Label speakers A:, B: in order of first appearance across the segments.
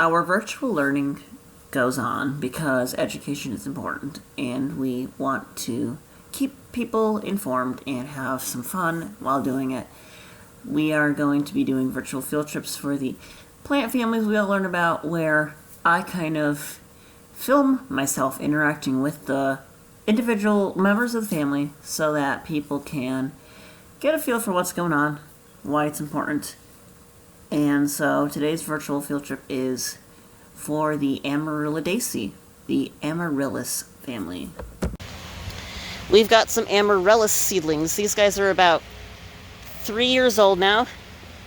A: our virtual learning goes on because education is important and we want to keep people informed and have some fun while doing it. We are going to be doing virtual field trips for the plant families we all learn about, where I kind of film myself interacting with the individual members of the family so that people can get a feel for what's going on, why it's important. And so today's virtual field trip is for the Amaryllidaceae, the amaryllis family. We've got some amaryllis seedlings. These guys are about 3 years old now,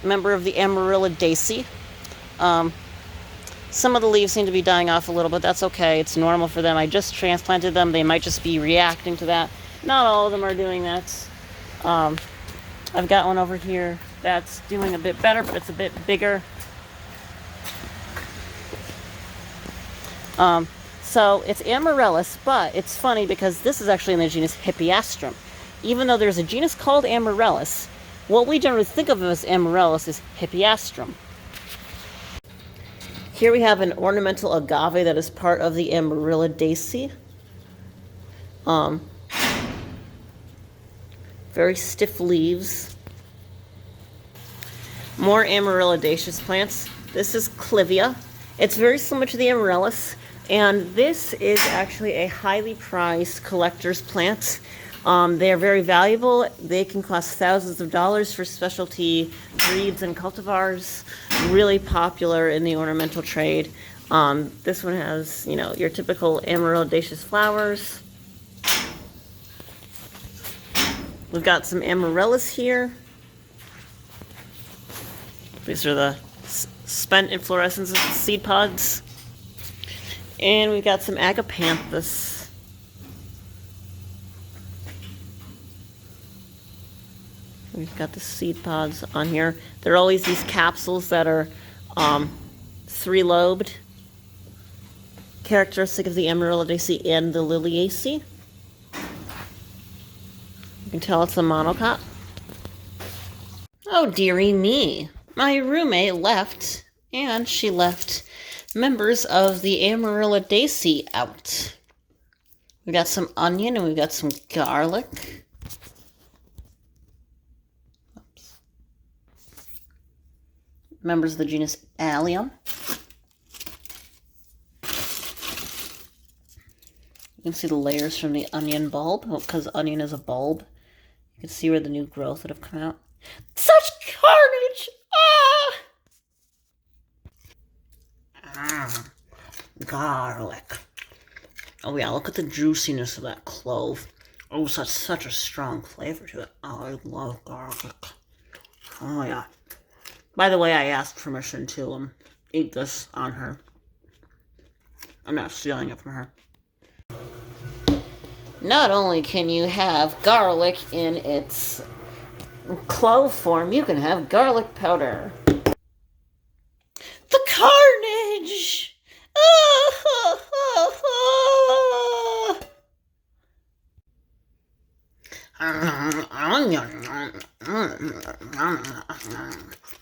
A: member of the Amaryllidaceae. Some of the leaves seem to be dying off a little, but that's okay. It's normal for them. I just transplanted them. They might just be reacting to that. Not all of them are doing that. I've got one over here that's doing a bit better, but it's a bit bigger. So it's amaryllis, but it's funny because this is actually in the genus Hippeastrum. Even though there's a genus called amaryllis, what we generally think of as amaryllis is Hippeastrum. Here we have an ornamental agave that is part of the Amaryllidaceae. Very stiff leaves. More Amaryllidaceous plants. This is Clivia. It's very similar to the amaryllis, and this is actually a highly prized collector's plant. They are very valuable. They can cost thousands of dollars for specialty breeds and cultivars. Really popular in the ornamental trade. This one has, your typical amaryllidaceous flowers. We've got some amaryllis here. These are the spent inflorescences of the seed pods. And we've got some agapanthus. We've got the seed pods on here. There are always these capsules that are three-lobed, characteristic of the Amaryllidaceae and the Liliaceae. You can tell it's a monocot. Oh, dearie me. My roommate left, and she left members of the Amaryllidaceae out. We got some onion and we've got some garlic. Oops. Members of the genus Allium. You can see the layers from the onion bulb, because onion is a bulb. You can see where the new growth would have come out. Such carnage! Garlic. Oh yeah, look at the juiciness of that clove. Oh, such a strong flavor to it. Oh, I love garlic. Oh yeah. By the way, I asked permission to eat this on her. I'm not stealing it from her. Not only can you have garlic in its clove form, you can have garlic powder. The carnage!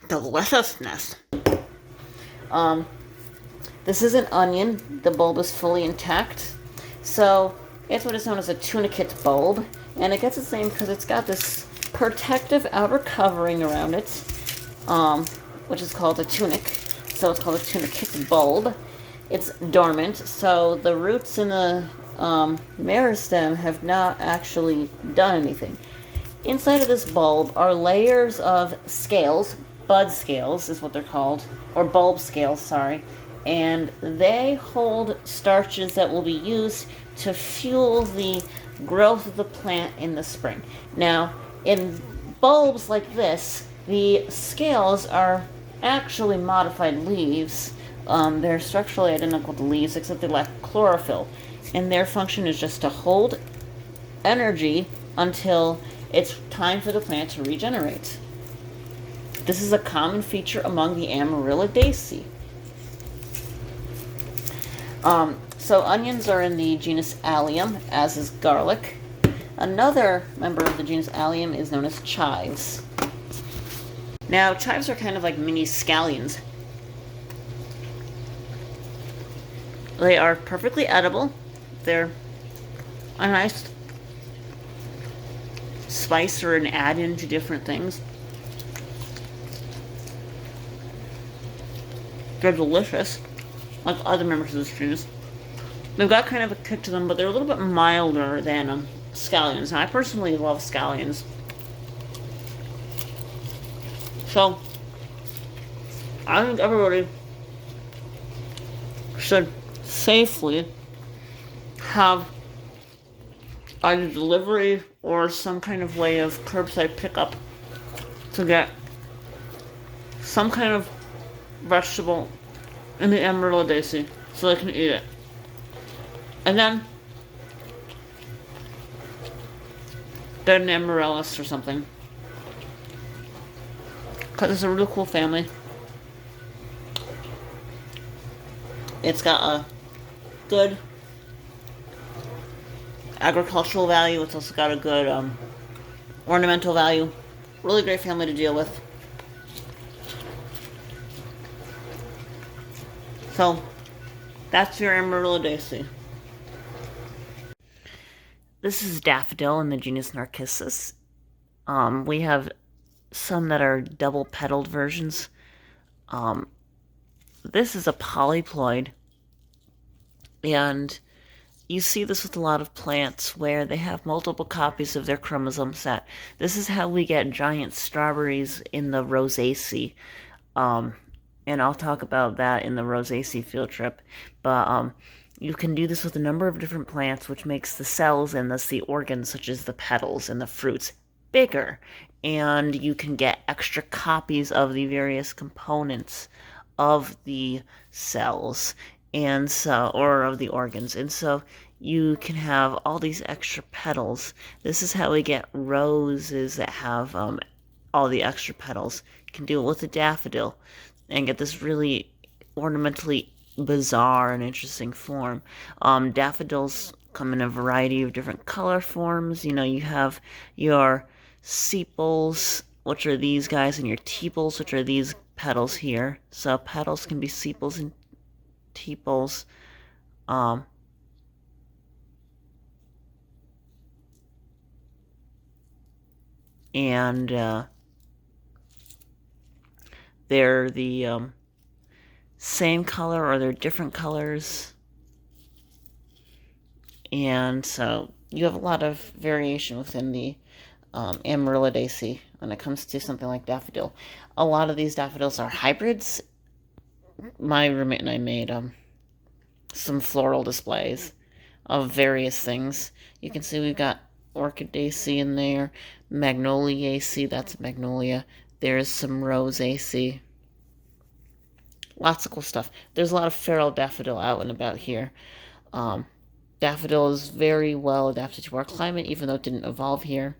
A: Deliciousness. This is an onion. The bulb is fully intact. So it's what is known as a tunicate bulb. And it gets its name because it's got this protective outer covering around it, which is called a tunic. So it's called a tunicate bulb. It's dormant, so the roots in the meristem have not actually done anything. Inside of this bulb are layers of scales, bud scales is what they're called, or bulb scales, sorry, and they hold starches that will be used to fuel the growth of the plant in the spring. Now, in bulbs like this, the scales are actually modified leaves. They're structurally identical to leaves, except they lack chlorophyll. And their function is just to hold energy until it's time for the plant to regenerate. This is a common feature among the Amaryllidaceae. So onions are in the genus Allium, as is garlic. Another member of the genus Allium is known as chives. Now, chives are kind of like mini scallions. They are perfectly edible. They're a nice spice or an add-in to different things. They're delicious, like other members of this genus. They've got kind of a kick to them, but they're a little bit milder than scallions. And I personally love scallions. So, I think everybody should safely have either delivery or some kind of way of curbside pickup to get some kind of vegetable in the Amaryllidaceae so they can eat it. And then get an amaryllis or something. Because it's a really cool family. It's got a good agricultural value. It's also got a good ornamental value. Really great family to deal with. So, that's your Amaryllidaceae. This is daffodil in the genus Narcissus. We have some that are double-petaled versions. This is a polyploid, and you see this with a lot of plants where they have multiple copies of their chromosome set. This is how we get giant strawberries in the Rosaceae. And I'll talk about that in the Rosaceae field trip. But you can do this with a number of different plants, which makes the cells and thus the organs, such as the petals and the fruits, bigger. And you can get extra copies of the various components of the cells, and so, or of the organs. And so you can have all these extra petals. This is how we get roses that have all the extra petals. You can do it with a daffodil and get this really ornamentally bizarre and interesting form. Daffodils come in a variety of different color forms. You know, you have your sepals, which are these guys, and your tepals, which are these petals here. So petals can be sepals and tepals. And they're the same color or they're different colors. And so you have a lot of variation within the Amaryllidaceae when it comes to something like daffodil. A lot of these daffodils are hybrids. My roommate and I made some floral displays of various things. You can see we've got Orchidaceae in there, Magnoliaceae, that's magnolia. There's some Rosaceae. Lots of cool stuff. There's a lot of feral daffodil out and about here. Daffodil is very well adapted to our climate, even though it didn't evolve here.